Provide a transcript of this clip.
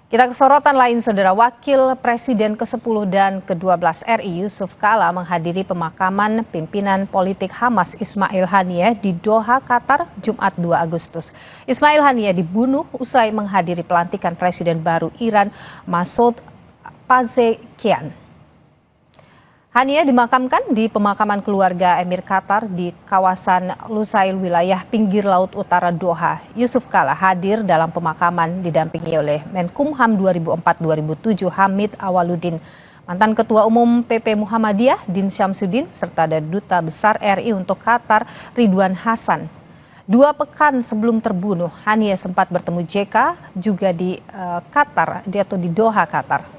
Kita ke sorotan lain, Saudara. Wakil Presiden ke-10 dan ke-12 RI Yusuf Kala menghadiri pemakaman pimpinan politik Hamas Ismail Haniyeh di Doha, Qatar, Jumat 2 Agustus. Ismail Haniyeh dibunuh usai menghadiri pelantikan Presiden baru Iran Masoud Pezeshkian. Haniyeh dimakamkan di pemakaman keluarga Emir Qatar di kawasan Lusail, wilayah pinggir laut utara Doha. Yusuf Kala hadir dalam pemakaman didampingi oleh Menkumham 2004-2007 Hamid Awaludin, mantan Ketua Umum PP Muhammadiyah Din Syamsuddin, serta ada Duta Besar RI untuk Qatar Ridwan Hasan. 2 pekan sebelum terbunuh, Haniyeh sempat bertemu JK juga di Qatar, atau di Doha, Qatar.